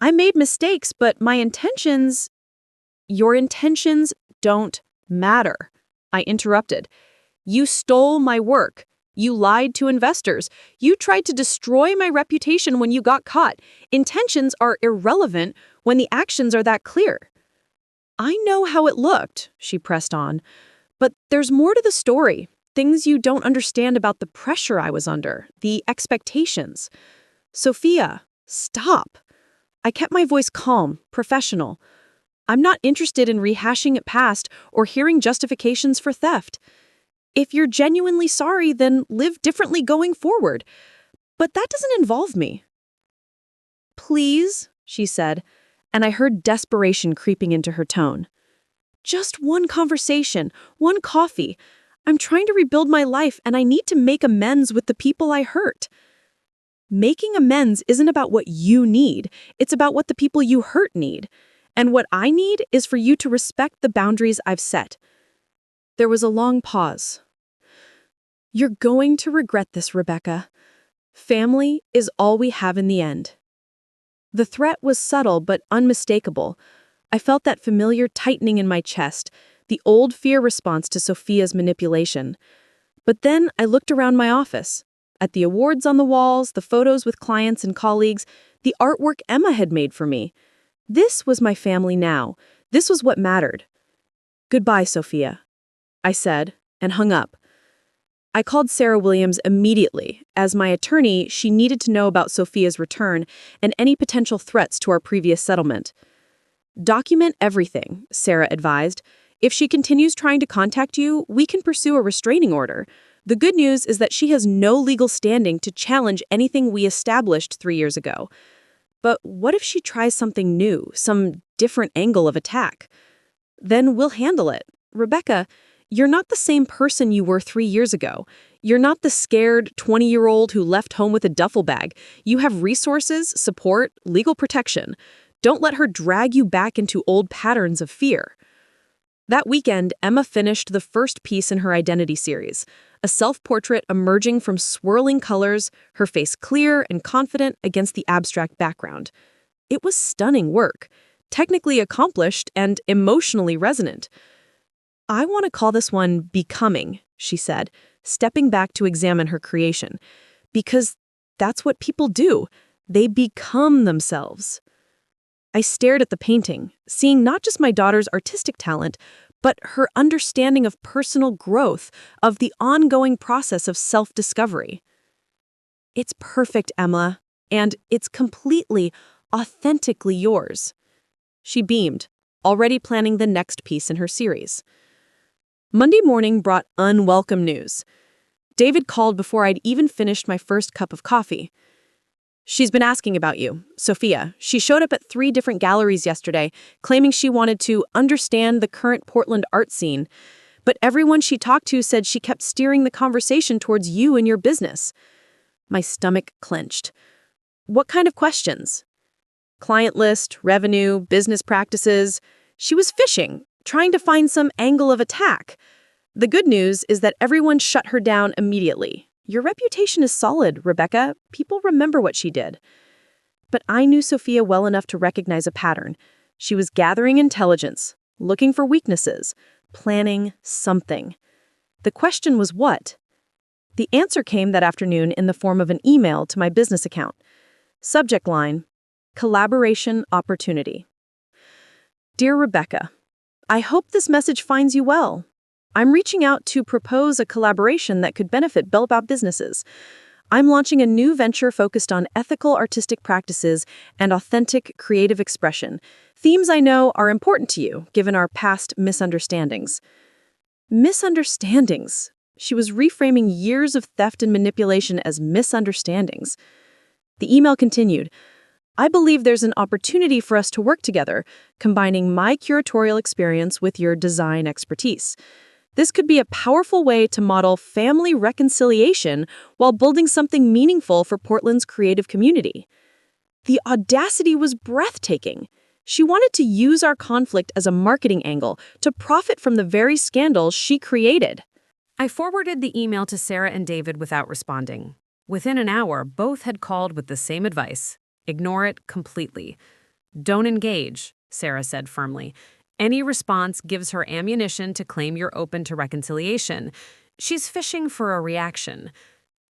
I made mistakes, but my intentions... Your intentions don't matter, I interrupted. You stole my work. You lied to investors. You tried to destroy my reputation when you got caught. Intentions are irrelevant when the actions are that clear. I know how it looked, she pressed on. But there's more to the story. Things you don't understand about the pressure I was under, the expectations. Sophia, stop. I kept my voice calm, professional. I'm not interested in rehashing it past or hearing justifications for theft. If you're genuinely sorry, then live differently going forward. But that doesn't involve me. Please, she said, and I heard desperation creeping into her tone. Just one conversation, one coffee. I'm trying to rebuild my life, and I need to make amends with the people I hurt. Making amends isn't about what you need. It's about what the people you hurt need. And what I need is for you to respect the boundaries I've set. There was a long pause. You're going to regret this, Rebecca. Family is all we have in the end. The threat was subtle but unmistakable. I felt that familiar tightening in my chest, the old fear response to Sophia's manipulation. But then I looked around my office, at the awards on the walls, the photos with clients and colleagues, the artwork Emma had made for me. This was my family now. This was what mattered. Goodbye, Sophia, I said, and hung up. I called Sarah Williams immediately. As my attorney, she needed to know about Sophia's return and any potential threats to our previous settlement. Document everything, Sarah advised. If she continues trying to contact you, we can pursue a restraining order. The good news is that she has no legal standing to challenge anything we established 3 years ago. But what if she tries something new, some different angle of attack? Then we'll handle it. Rebecca, you're not the same person you were 3 years ago. You're not the scared 20-year-old who left home with a duffel bag. You have resources, support, legal protection. Don't let her drag you back into old patterns of fear. That weekend, Emma finished the first piece in her identity series, a self-portrait emerging from swirling colors, her face clear and confident against the abstract background. It was stunning work, technically accomplished and emotionally resonant. I want to call this one Becoming, she said, stepping back to examine her creation. Because that's what people do. They become themselves. I stared at the painting, seeing not just my daughter's artistic talent, but her understanding of personal growth, of the ongoing process of self-discovery. It's perfect, Emma, and it's completely, authentically yours. She beamed, already planning the next piece in her series. Monday morning brought unwelcome news. David called before I'd even finished my first cup of coffee. She's been asking about you, Sophia. She showed up at 3 different galleries yesterday, claiming she wanted to understand the current Portland art scene. But everyone she talked to said she kept steering the conversation towards you and your business. My stomach clenched. What kind of questions? Client list, revenue, business practices. She was fishing, trying to find some angle of attack. The good news is that everyone shut her down immediately. Your reputation is solid, Rebecca. People remember what she did. But I knew Sophia well enough to recognize a pattern. She was gathering intelligence, looking for weaknesses, planning something. The question was what? The answer came that afternoon in the form of an email to my business account. Subject line, collaboration opportunity. Dear Rebecca, I hope this message finds you well. I'm reaching out to propose a collaboration that could benefit Bellbout businesses. I'm launching a new venture focused on ethical artistic practices and authentic creative expression, themes I know are important to you, given our past misunderstandings. Misunderstandings, She was reframing years of theft and manipulation as misunderstandings. The email continued, I believe there's an opportunity for us to work together, combining my curatorial experience with your design expertise. This could be a powerful way to model family reconciliation while building something meaningful for Portland's creative community. The audacity was breathtaking. She wanted to use our conflict as a marketing angle to profit from the very scandals she created. I forwarded the email to Sarah and David without responding. Within an hour, both had called with the same advice. Ignore it completely. Don't engage, Sarah said firmly. Any response gives her ammunition to claim you're open to reconciliation. She's fishing for a reaction.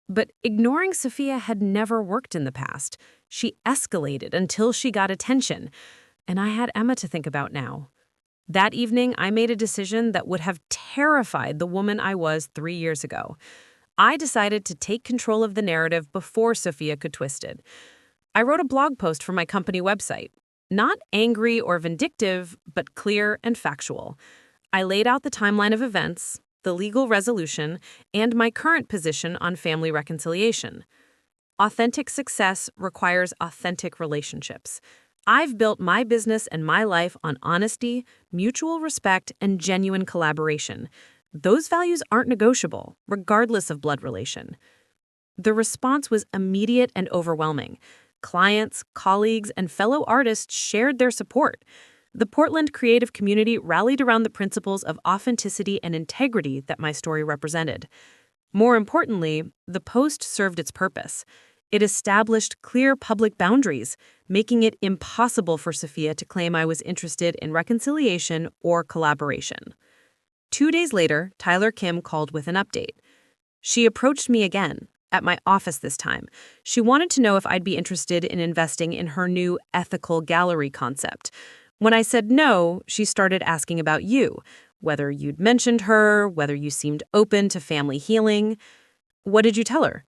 But ignoring Sophia had never worked in the past. She escalated until she got attention. And I had Emma to think about now. That evening, I made a decision that would have terrified the woman I was 3 years ago. I decided to take control of the narrative before Sophia could twist it. I wrote a blog post for my company website. Not angry or vindictive, but clear and factual. I laid out the timeline of events, the legal resolution, and my current position on family reconciliation. Authentic success requires authentic relationships. I've built my business and my life on honesty, mutual respect, and genuine collaboration. Those values aren't negotiable, regardless of blood relation. The response was immediate and overwhelming. Clients, colleagues, and fellow artists shared their support. The Portland creative community rallied around the principles of authenticity and integrity that my story represented. More importantly, the post served its purpose. It established clear public boundaries, making it impossible for Sophia to claim I was interested in reconciliation or collaboration. 2 days later, Tyler Kim called with an update. She approached me again, at my office this time. She wanted to know if I'd be interested in investing in her new ethical gallery concept. When I said no, she started asking about you, whether you'd mentioned her, whether you seemed open to family healing. What did you tell her?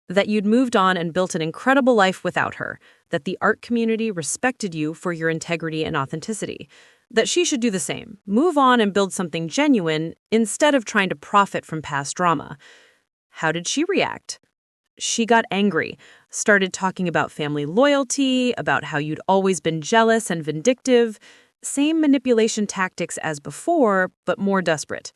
That you'd moved on and built an incredible life without her, that the art community respected you for your integrity and authenticity, that she should do the same, move on and build something genuine instead of trying to profit from past drama. How did she react? She got angry, started talking about family loyalty, about how you'd always been jealous and vindictive, same manipulation tactics as before, but more desperate.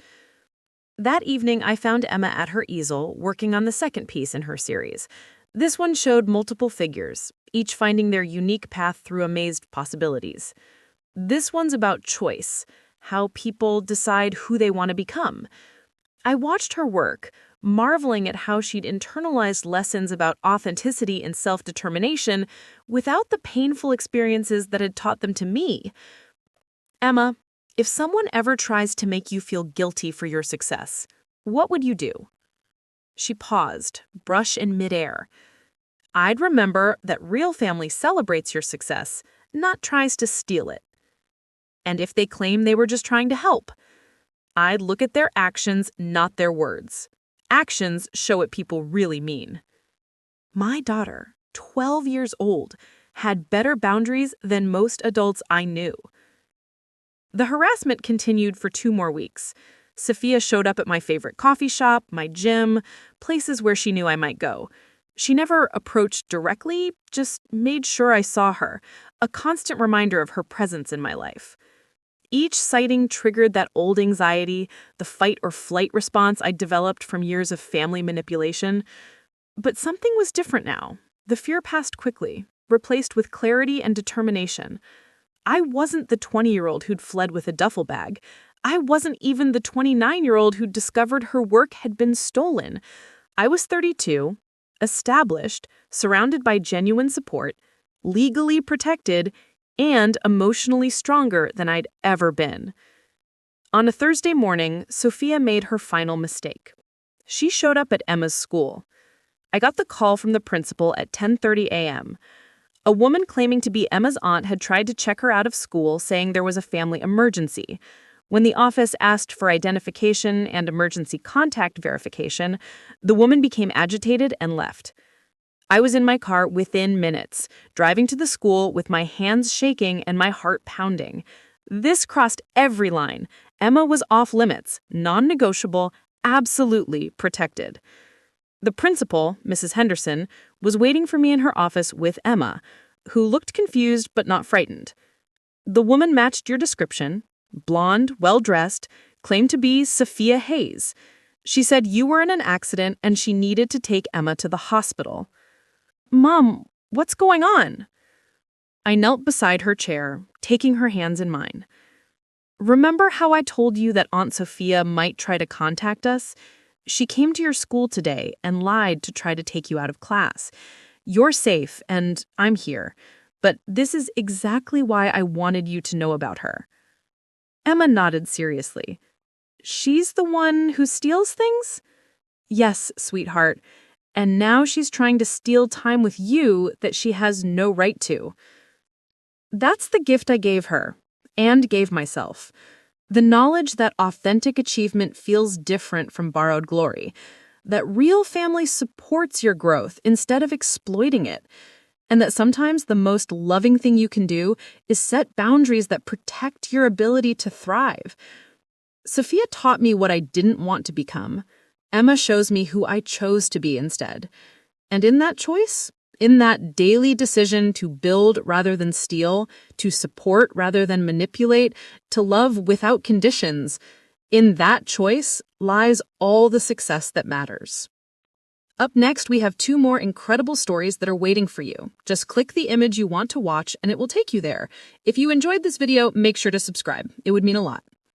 That evening, I found Emma at her easel, working on the second piece in her series. This one showed multiple figures, each finding their unique path through amazed possibilities. This one's about choice, how people decide who they want to become. I watched her work, marveling at how she'd internalized lessons about authenticity and self-determination without the painful experiences that had taught them to me. Emma, if someone ever tries to make you feel guilty for your success, what would you do? She paused, brush in midair. I'd remember that real family celebrates your success, not tries to steal it. And if they claim they were just trying to help, I'd look at their actions, not their words. Actions show what people really mean. My daughter, 12 years old, had better boundaries than most adults I knew. The harassment continued for 2 more weeks. Sophia showed up at my favorite coffee shop, my gym, places where she knew I might go. She never approached directly, just made sure I saw her, a constant reminder of her presence in my life. Each sighting triggered that old anxiety, the fight or flight response I developed from years of family manipulation. But something was different now. The fear passed quickly, replaced with clarity and determination. I wasn't the 20-year-old who'd fled with a duffel bag. I wasn't even the 29-year-old who'd discovered her work had been stolen. I was 32, established, surrounded by genuine support, legally protected, and emotionally stronger than I'd ever been. On a Thursday morning, Sophia made her final mistake. She showed up at Emma's school. I got the call from the principal at 10:30 a.m. A woman claiming to be Emma's aunt had tried to check her out of school, saying there was a family emergency. When the office asked for identification and emergency contact verification, the woman became agitated and left. I was in my car within minutes, driving to the school with my hands shaking and my heart pounding. This crossed every line. Emma was off limits, non-negotiable, absolutely protected. The principal, Mrs. Henderson, was waiting for me in her office with Emma, who looked confused but not frightened. The woman matched your description, blonde, well-dressed, claimed to be Sophia Hayes. She said you were in an accident and she needed to take Emma to the hospital. Mom, what's going on? I knelt beside her chair, taking her hands in mine. Remember how I told you that Aunt Sophia might try to contact us? She came to your school today and lied to try to take you out of class. You're safe and I'm here, but this is exactly why I wanted you to know about her. Emma nodded seriously. She's the one who steals things? Yes, sweetheart. And now she's trying to steal time with you that she has no right to. That's the gift I gave her, and gave myself. The knowledge that authentic achievement feels different from borrowed glory, that real family supports your growth instead of exploiting it, and that sometimes the most loving thing you can do is set boundaries that protect your ability to thrive. Sophia taught me what I didn't want to become. Emma shows me who I chose to be instead. And in that choice, in that daily decision to build rather than steal, to support rather than manipulate, to love without conditions, in that choice lies all the success that matters. Up next, we have 2 more incredible stories that are waiting for you. Just click the image you want to watch and it will take you there. If you enjoyed this video, make sure to subscribe. It would mean a lot.